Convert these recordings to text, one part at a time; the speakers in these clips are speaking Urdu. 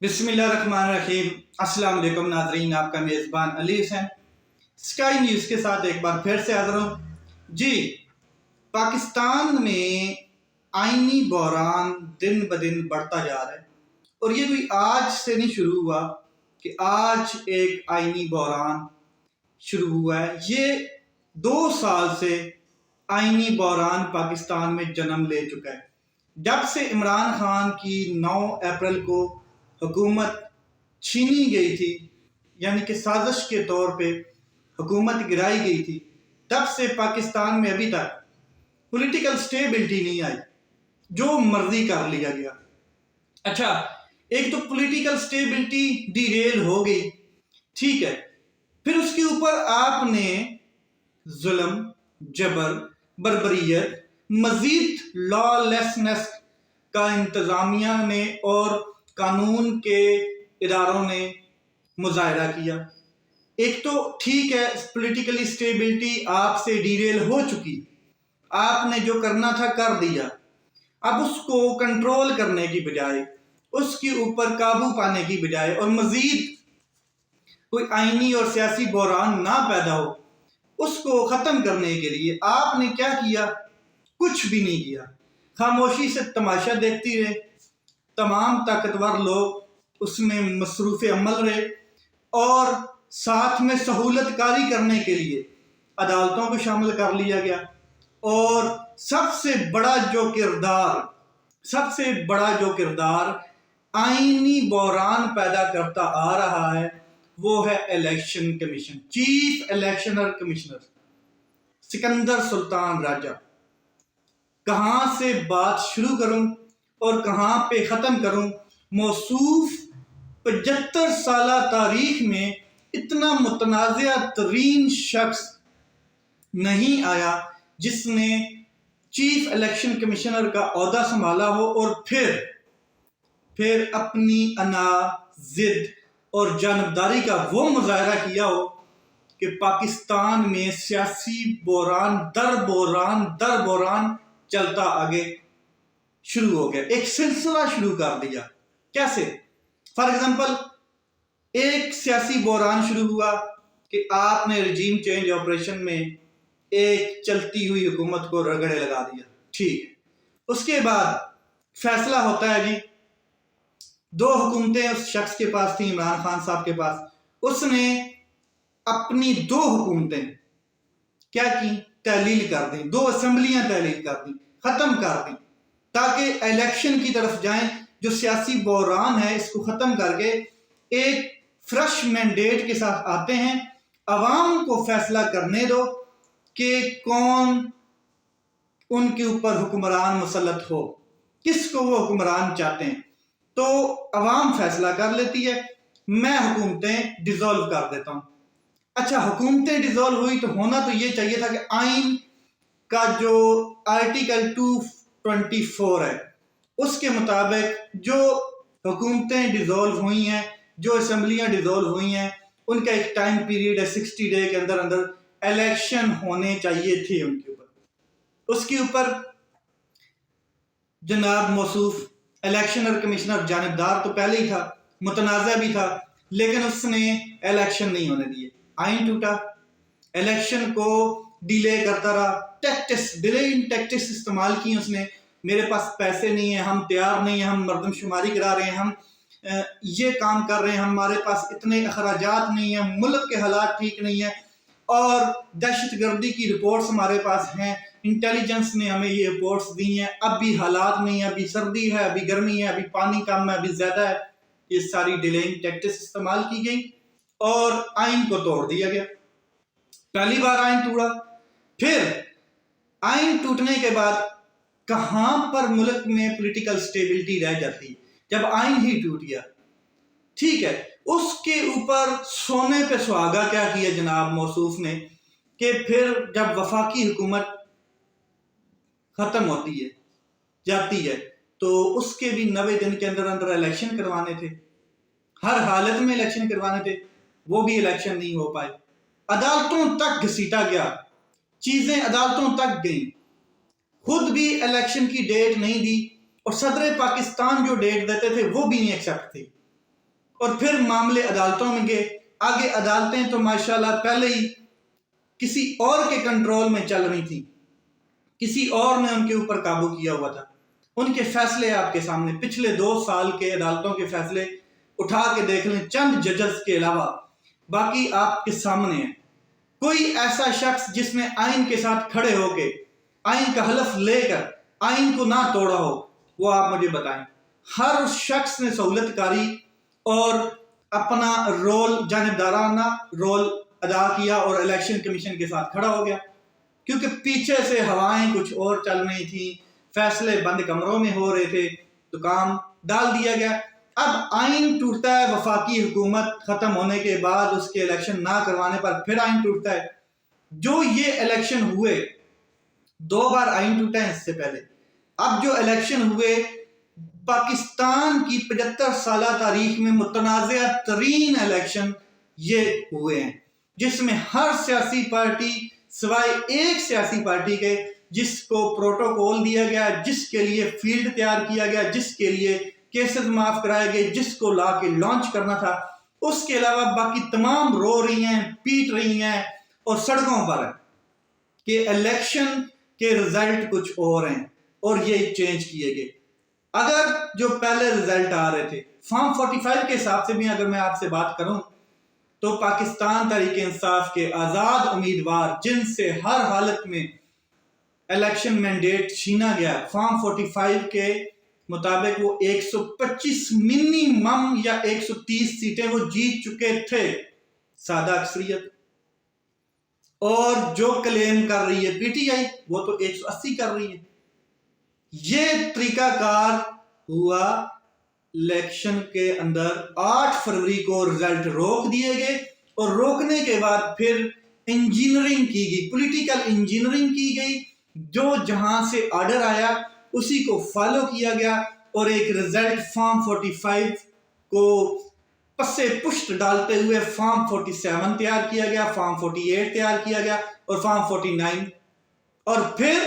بسم اللہ الرحمن الرحیم۔ السلام علیکم ناظرین، آپ کا میزبان علی حسین اسکائی نیوز کے ساتھ ایک بار پھر سے حاضر ہوں۔ جی، پاکستان میں آئینی بحران دن بدن بڑھتا جا رہا ہے، اور یہ کوئی آج سے نہیں شروع ہوا کہ آج ایک آئینی بحران شروع ہوا ہے۔ یہ 2 سال سے آئینی بحران پاکستان میں جنم لے چکا ہے۔ جب سے عمران خان کی 9 اپریل کو حکومت چھینی گئی تھی، یعنی کہ سازش کے طور پہ حکومت گرائی گئی تھی، تب سے پاکستان میں ابھی تک پولیٹیکل سٹیبلٹی نہیں آئی، جو مرضی کر لیا گیا۔ اچھا، ایک تو پولیٹیکل سٹیبلٹی ڈی ریل ہو گئی، ٹھیک ہے، پھر اس کے اوپر آپ نے ظلم، جبر، بربریت، مزید لا لیسنس کا انتظامیہ نے اور قانون کے اداروں نے مظاہرہ کیا۔ ایک تو ٹھیک ہے، پولیٹیکلی سٹیبلٹی آپ سے ڈیریل ہو چکی، آپ نے جو کرنا تھا کر دیا، اب اس کو کنٹرول کرنے کی بجائے، اس کے اوپر قابو پانے کی بجائے اور مزید کوئی آئینی اور سیاسی بحران نہ پیدا ہو، اس کو ختم کرنے کے لیے آپ نے کیا کیا؟ کچھ بھی نہیں کیا، خاموشی سے تماشا دیکھتی رہے۔ تمام طاقتور لوگ اس میں مصروف عمل رہے، اور ساتھ میں سہولت کاری کرنے کے لیے عدالتوں کو شامل کر لیا گیا، اور سب سے بڑا جو کردار آئینی بحران پیدا کرتا آ رہا ہے وہ ہے election commission, chief election commissioner Sikandar Sultan Raja. کہاں سے بات شروع کروں اور کہاں پہ ختم کروں؟ موصوف 75 سالہ تاریخ میں اتنا متنازع ترین شخص نہیں آیا جس نے چیف الیکشن کمشنر کا عہدہ سنبھالا ہو اور پھر اپنی انا، ضد اور جانبداری کا وہ مظاہرہ کیا ہو کہ پاکستان میں سیاسی بحران در بحران چلتا آگے شروع ہو گیا، ایک سلسلہ شروع کر دیا۔ کیسے؟ فار ایگزامپل، ایک سیاسی بحران شروع ہوا کہ آپ نے رجیم چینج آپریشن میں ایک چلتی ہوئی حکومت کو رگڑے لگا دیا، ٹھیک ہے۔ اس کے بعد فیصلہ ہوتا ہے، جی 2 حکومتیں اس شخص کے پاس تھیں، عمران خان صاحب کے پاس، اس نے اپنی 2 حکومتیں کیا کی؟ تحلیل کر دیں، 2 اسمبلیاں تحلیل کر دیں، ختم کر دیں، تاکہ الیکشن کی طرف جائیں۔ جو سیاسی بحران ہے اس کو ختم کر کے ایک فریش مینڈیٹ کے ساتھ آتے ہیں، عوام کو فیصلہ کرنے دو کہ کون ان کے اوپر حکمران مسلط ہو، کس کو وہ حکمران چاہتے ہیں، تو عوام فیصلہ کر لیتی ہے، میں حکومتیں ڈیزولو کر دیتا ہوں۔ اچھا، حکومتیں ڈیزولو ہوئی تو ہونا تو یہ چاہیے تھا کہ آئین کا جو آرٹیکل 224 ہے اس کے مطابق جو حکومتیں ڈیزولو ہوئی ہیں، جو اسمبلیاں ڈیزولو ہوئی ہیں، ان کا ایک ٹائم پیریڈ ہے، 60 ڈے کے اندر الیکشن ہونے چاہیے تھے ان کے اوپر۔ اس کے اوپر جناب موصوف الیکشنر کمشنر جانبدار تو پہلے ہی تھا، متنازع بھی تھا، لیکن اس نے الیکشن نہیں ہونے دیے، آئین ٹوٹا، الیکشن کو ڈیلے کرتا رہا، ٹیکٹس استعمال کی اس نے۔ میرے پاس پیسے نہیں ہیں، ہم تیار نہیں ہیں، ہم مردم شماری کرا رہے ہیں، ہم یہ کام کر رہے ہیں، ہمارے پاس اتنے اخراجات نہیں ہیں، ملک کے حالات ٹھیک نہیں ہیں، اور دہشت گردی کی رپورٹس ہمارے پاس ہیں، انٹیلیجنس نے ہمیں یہ رپورٹس دی ہیں، اب بھی حالات نہیں ہیں، ابھی سردی ہے، ابھی گرمی ہے، ابھی پانی کم ہے، ابھی زیادہ ہے۔ یہ ساری ڈیلینگ ٹیکٹس استعمال کی گئی اور آئین کو توڑ دیا گیا۔ پہلی بار آئین ٹوٹا، پھر آئین ٹوٹنے کے بعد کہاں پر ملک میں پولیٹیکل سٹیبلٹی رہ جاتی؟ جب آئین ہی ٹوٹ گیا، ٹھیک ہے۔ اس کے اوپر سونے پہ سہاگا کیا کیا جناب موصوف نے کہ پھر جب وفاقی حکومت ختم ہوتی ہے، جاتی ہے، تو اس کے بھی 90 دن کے اندر الیکشن کروانے تھے، ہر حالت میں الیکشن کروانے تھے، وہ بھی الیکشن نہیں ہو پائے، عدالتوں تک گھسیٹا گیا، چیزیں عدالتوں تک گئیں، خود بھی الیکشن کی ڈیٹ نہیں دی، اور صدر پاکستان جو ڈیٹ دیتے تھے وہ بھی نہیں ایکسیپٹ تھی۔ اور پھر معاملے عدالتوں میں گئے. آگے عدالتیں تو ماشاءاللہ پہلے ہی کسی اور کے کنٹرول میں چل رہی تھیں، کسی اور نے ان کے اوپر قابو کیا ہوا تھا. ان کے فیصلے آپ کے سامنے، پچھلے 2 سال کے عدالتوں کے فیصلے اٹھا کے دیکھ لیں، چند ججز کے علاوہ باقی آپ کے سامنے ہیں. کوئی ایسا شخص جس نے آئین کے ساتھ کھڑے ہو کے آئین کا حلف لے کر آئین کو نہ توڑا ہو، وہ آپ مجھے بتائیں. ہر شخص نے سہولت کاری اور اپنا رول، جانبدارانہ رول ادا کیا اور الیکشن کمیشن کے ساتھ کھڑا ہو گیا، کیونکہ پیچھے سے ہوائیں کچھ اور چل رہی تھیں، فیصلے بند کمروں میں ہو رہے تھے، تو کام ڈال دیا گیا. اب آئین ٹوٹتا ہے وفاقی حکومت ختم ہونے کے بعد، اس کے الیکشن نہ کروانے پر پھر آئین ٹوٹتا ہے. جو یہ الیکشن ہوئے، 2 بار آئین ٹوٹا ہے اس سے پہلے. اب جو الیکشن ہوئے پاکستان کی 75 سالہ تاریخ میں متنازع ترین الیکشن یہ ہوئے ہیں، جس میں ہر سیاسی پارٹی سوائے ایک سیاسی پارٹی کے، جس کو پروٹوکول دیا گیا، جس کے لیے فیلڈ تیار کیا گیا، جس کے لیے کیسز معاف کرائے گئے، جس کو لا کے لانچ کرنا تھا، اس کے علاوہ باقی تمام رو رہی ہیں، پیٹ رہی ہیں اور سڑکوں پر ہیں کہ الیکشن کے رزلٹ کچھ اور ہیں اور یہ چینج کیے گئے. اگر جو پہلے رزلٹ آ رہے تھے فارم 45 کے حساب سے بھی اگر میں آپ سے بات کروں تو پاکستان تحریک انصاف کے آزاد امیدوار جن سے ہر حالت میں الیکشن مینڈیٹ چھینا گیا، فارم 45 کے مطابق وہ 125 منیمم یا 130 سیٹیں وہ جیت چکے تھے، سادہ اکثریت. اور جو کلیم کر رہی ہے پی ٹی آئی وہ تو 180 کر رہی ہے. یہ طریقہ کار ہوا. الیکشن کے اندر 8 فروری کو رزلٹ روک دیے گئے اور روکنے کے بعد پھر انجینئرنگ کی گئی، پولیٹیکل انجینئرنگ کی گئی. جو جہاں سے آرڈر آیا اسی کو فالو کیا گیا اور ایک رزلٹ فارم 45 کو پسے پشت ڈالتے ہوئے فارم 47 تیار کیا گیا، فارم 48 تیار کیا گیا اور فارم 49. اور پھر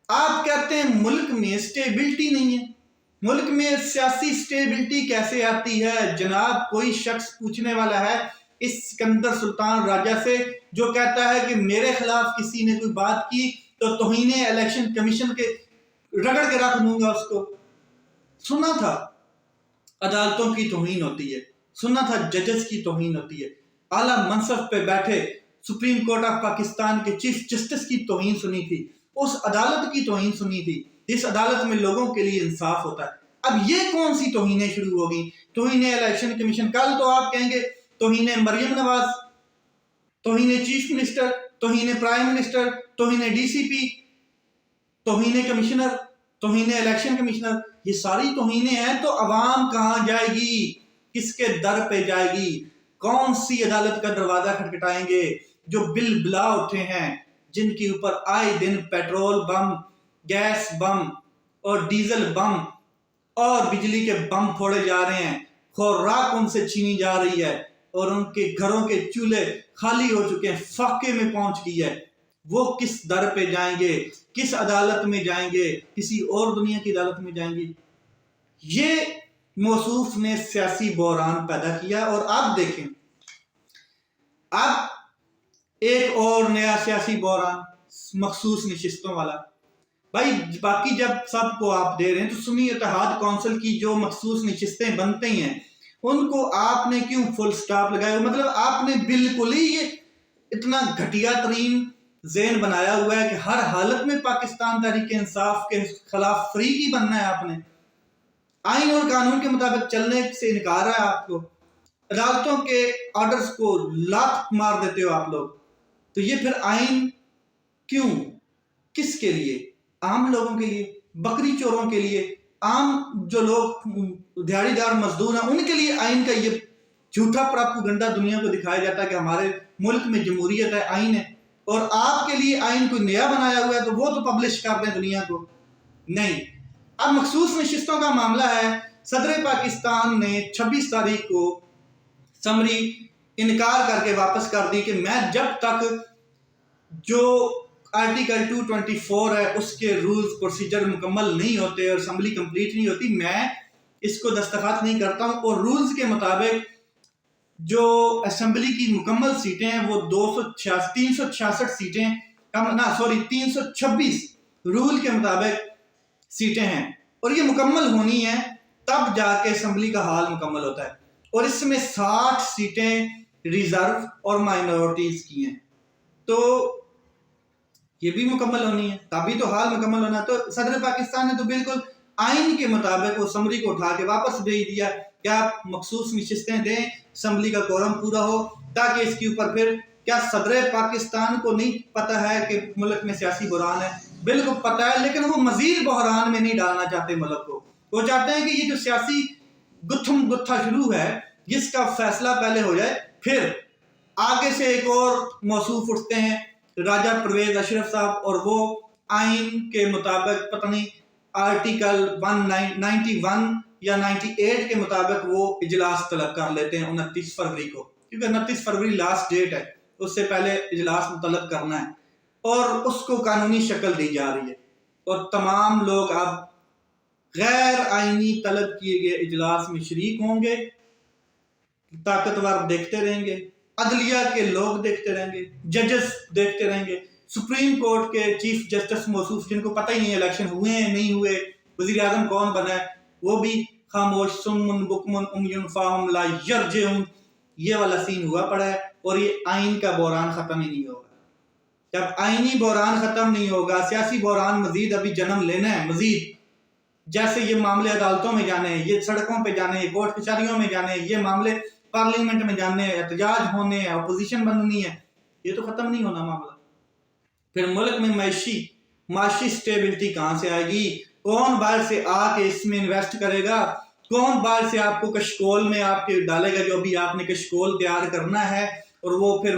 آپ کہتے ہیں ملک میں سٹیبلٹی نہیں ہے. ملک میں سیاسی سٹیبلٹی کیسے آتی ہے جناب؟ کوئی شخص پوچھنے والا ہے اس سکندر سلطان راجہ سے جو کہتا ہے کہ میرے خلاف کسی نے کوئی بات کی تو توہین الیکشن کمیشن کے رگڑ کے رکھ دوں گا اس کو. سنا تھا عدالتوں کی توہین ہوتی ہے، سنا تھا ججز کی توہین ہوتی ہے، اعلیٰ منصب پہ بیٹھے سپریم کورٹ آف پاکستان کے چیف جسٹس کی توہین سنی تھی، اس عدالت کی توہین سنی تھی اس عدالت میں لوگوں کے لیے انصاف ہوتا ہے. اب یہ کون سی توہینیں شروع ہو گئی؟ توہین الیکشن کمیشن، کل تو آپ کہیں گے توہین مریم نواز، توہین چیف منسٹر، توہین پرائم منسٹر، توہین ڈی سی پی، توہین کمشنر، توہین الیکشن کمشنر. یہ ساری توہینیں ہیں تو عوام کہاں جائے گی؟ کس کے در پہ جائے گی؟ کون سی عدالت کا دروازہ کھٹکھٹائیں گے؟ جو بل بلا اٹھے ہیں، جن کے اوپر آئے دن پیٹرول بم، گیس بم اور ڈیزل بم اور بجلی کے بم پھوڑے جا رہے ہیں، خوراک ان سے چھینی جا رہی ہے اور ان کے گھروں کے چولہے خالی ہو چکے ہیں، فاقے میں پہنچ گئی ہے. وہ کس در پہ جائیں گے؟ کس عدالت میں جائیں گے؟ کسی اور دنیا کی عدالت میں جائیں گے؟ یہ موصوف نے سیاسی بحران پیدا کیا. اور آپ دیکھیں اب ایک اور نیا سیاسی بحران مخصوص نشستوں والا. بھائی باقی جب سب کو آپ دے رہے ہیں تو سنی اتحاد کونسل کی جو مخصوص نشستیں بنتے ہیں ان کو آپ نے کیوں فل سٹاپ لگایا؟ مطلب آپ نے بالکل ہی یہ اتنا گھٹیا ترین ذہن بنایا ہوا ہے کہ ہر حالت میں پاکستان تحریک انصاف کے خلاف فریق ہی بننا ہے. آپ نے آئین اور قانون کے مطابق چلنے سے انکار ہے آپ کو، عدالتوں کے آرڈرز کو لات مار دیتے ہو آپ لوگ. تو یہ پھر آئین کیوں؟ کس کے لیے؟ عام لوگوں کے لیے، بکری چوروں کے لیے، عام جو لوگ دیہڑی دار مزدور ہیں ان کے لیے آئین کا یہ جھوٹا پراپیگنڈا دنیا کو دکھایا جاتا ہے کہ ہمارے ملک میں جمہوریت ہے، آئین ہے. اور آپ کے لیے آئین کوئی نیا بنایا ہوا ہے تو وہ تو پبلش کر دیں دنیا کو. نہیں. اب مخصوص نشستوں کا معاملہ ہے. صدر پاکستان نے 26 تاریخ کو سمری انکار کر کے واپس کر دی کہ میں جب تک جو آرٹیکل 224 ہے اس کے رولز پروسیجر مکمل نہیں ہوتے اور اسمبلی کمپلیٹ نہیں ہوتی، میں اس کو دستخط نہیں کرتا ہوں، اور رولز کے مطابق جو اسمبلی کی مکمل سیٹیں ہیں وہ 366 سیٹیں 326 رول کے مطابق سیٹیں ہیں، اور یہ مکمل ہونی ہے تب جا کے اسمبلی کا حال مکمل ہوتا ہے، اور اس میں 60 سیٹیں ریزرو اور مائنورٹیز کی ہیں، تو یہ بھی مکمل ہونی ہے، تبھی تو حال مکمل ہونا ہے۔ تو صدر پاکستان نے تو بالکل آئین کے مطابق وہ اسمبلی کو اٹھا کے واپس بھیج دیا کہ آپ مخصوص نشستیں دیں، اسمبلی کا کورم پورا ہو، تاکہ اس کے اوپر پھر کیا صدر پاکستان کو نہیں پتہ ہے کہ ملک میں سیاسی بحران ہے؟ بالکل پتہ ہے، لیکن وہ مزید بحران میں نہیں ڈالنا چاہتے ملک کو۔ وہ چاہتے ہیں کہ یہ جو سیاسی گتھم گتھا شروع ہے، جس کا فیصلہ پہلے ہو جائے، پھر آگے سے ایک اور موصوف اٹھتے ہیں راجہ پرویز اشرف صاحب، اور وہ آئین کے مطابق پتہ نہیں آرٹیکل 191 یا 98 کے مطابق وہ اجلاس طلب کر لیتے ہیں 29 فروری کو، کیونکہ 29 فروری لاسٹ ڈیٹ ہے، اس سے پہلے اجلاس مطلب کرنا ہے، اور اس کو قانونی شکل دی جا رہی ہے، اور تمام لوگ اب غیر آئینی طلب کیے گئے اجلاس میں شریک ہوں گے، طاقتور دیکھتے رہیں گے، عدلیہ کے لوگ دیکھتے رہیں گے، ججز دیکھتے رہیں گے، سپریم کورٹ کے چیف جسٹس موصوف جن کو پتہ ہی نہیں الیکشن ہوئے ہیں نہیں ہوئے، وزیر اعظم کون بنا ہے، وہ بھی خاموش، سمن بکمن امیون فاہم لا یرجعون، یہ والا سین ہوا پڑا ہے، اور یہ آئین کا بحران ختم ہی نہیں ہوگا۔ جب آئینی بحران ختم نہیں ہوگا، سیاسی بحران مزید ابھی جنم لینا ہے، مزید جیسے یہ معاملے عدالتوں میں جانے ہیں، یہ سڑکوں پہ جانے ہیں، کورٹ کچہریوں میں جانے ہیں، یہ معاملے پارلیمنٹ میں جانے ہیں، احتجاج ہونے ہیں، اپوزیشن بننی ہے، یہ تو ختم نہیں ہونا معاملہ۔ پھر ملک میں معاشی سٹیبلٹی کہاں سے آئے گی؟ کون باہر سے آ کے اس میں انویسٹ کرے گا؟ کون باہر سے آپ کو کشکول میں آپ کے ڈالے گا؟ جو بھی آپ نے کشکول تیار کرنا ہے، اور وہ پھر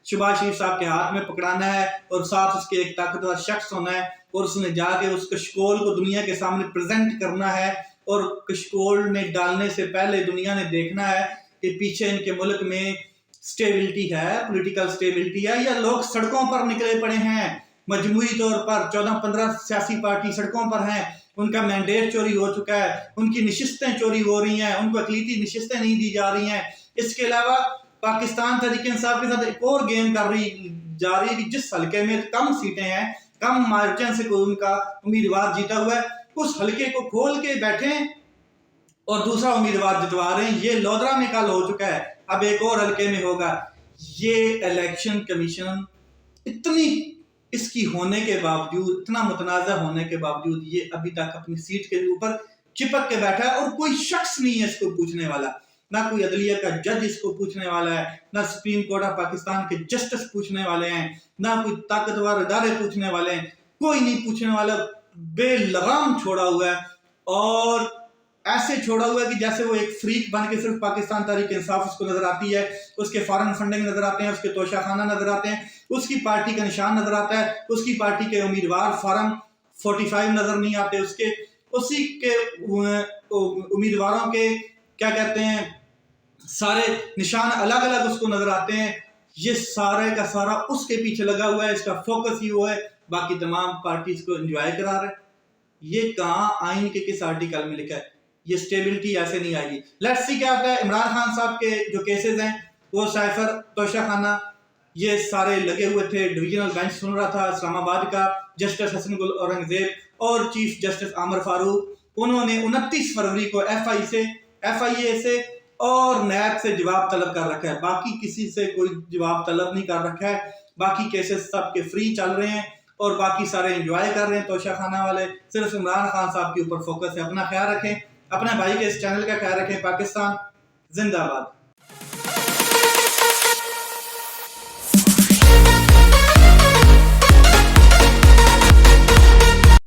شہباز شریف صاحب کے ہاتھ میں پکڑانا ہے، اور ساتھ اس کے ایک طاقتور شخص ہونا ہے، اور اس نے جا کے اس کشکول کو دنیا کے سامنے پریزنٹ کرنا ہے، اور کشکول میں ڈالنے سے پہلے دنیا نے دیکھنا ہے کہ پیچھے ان کے ملک میں سٹیبلٹی ہے، پولیٹیکل سٹیبلٹی ہے، یا لوگ سڑکوں پر نکلے پڑے ہیں مجموعی طور پر 14-15 سیاسی پارٹی سڑکوں پر ہیں، ان کا مینڈیٹ چوری ہو چکا ہے، ان کی نشستیں چوری ہو رہی ہیں، ان کو اقلیتی نشستیں نہیں دی جا رہی ہیں۔ اس کے علاوہ پاکستان تحریک انصاف کے ساتھ ایک اور گیم جا رہی ہے کہ جس حلقے میں کم سیٹیں ہیں، کم مارجن سے کوئی ان کا امیدوار جیتا ہوا ہے، اس حلقے کو کھول کے بیٹھیں اور دوسرا امیدوار جتوا رہے ہیں۔ یہ لودرا میں کل ہو چکا ہے، اب ایک اور حلقے میں ہوگا۔ یہ الیکشن کمیشن اتنی اس کی ہونے کے باوجود، اتنا متنازع ہونے کے باوجود، یہ ابھی تک اپنی سیٹ کے اوپر چپک کے بیٹھا ہے، اور کوئی شخص نہیں ہے اس کو پوچھنے والا، نہ کوئی عدلیہ کا جج اس کو پوچھنے والا ہے، نہ سپریم کورٹ آف پاکستان کے جسٹس پوچھنے والے ہیں، نہ کوئی طاقتور ادارے پوچھنے والے ہیں، کوئی نہیں پوچھنے والا، بے لگام چھوڑا ہوا ہے، اور ایسے چھوڑا ہوا ہے کہ جیسے وہ ایک فریق بن کے صرف پاکستان تحریک انصاف اس کو نظر آتی ہے، اس کے فارن فنڈنگ نظر آتے ہیں، اس کے توشہ خانہ نظر آتے ہیں، اس کی پارٹی کا نشان نظر آتا ہے، اس کی پارٹی کے امیدوار فارم 45 نظر نہیں آتے، اسی کے امیدواروں کے کیا کہتے ہیں سارے نشان الگ الگ اس کو نظر آتے ہیں۔ یہ سارے کا سارا اس کے پیچھے لگا ہوا ہے، اس کا فوکس ہی وہ ہے، باقی تمام پارٹیز کو انجوائے کرا رہے ہیں۔ یہ کہاں آئین کے کس آرٹیکل میں لکھا ہے؟ یہ سٹیبلٹی ایسے نہیں آئے گی۔ لیٹس سی کیا ہوتا ہے۔ عمران خان صاحب کے جو کیسز ہیں، وہ سائفر، توشہ خانہ، یہ سارے لگے ہوئے تھے، ڈویژنل بینچ سن رہا تھا اسلام آباد کا، جسٹس حسن گل اورنگزیب اور چیف جسٹس عامر فاروق، انہوں نے 29 فروری کو ایف آئی اے سے اور نیب سے جواب طلب کر رکھا ہے، باقی کسی سے کوئی جواب طلب نہیں کر رکھا ہے، باقی کیسز سب کے فری چل رہے ہیں، اور باقی سارے انجوائے کر رہے ہیں توشہ خانہ والے، صرف عمران خان صاحب کے اوپر فوکس ہے۔ اپنا خیال رکھیں، اپنے بھائی کے اس چینل کا خیال رکھیں۔ پاکستان زندہ باد۔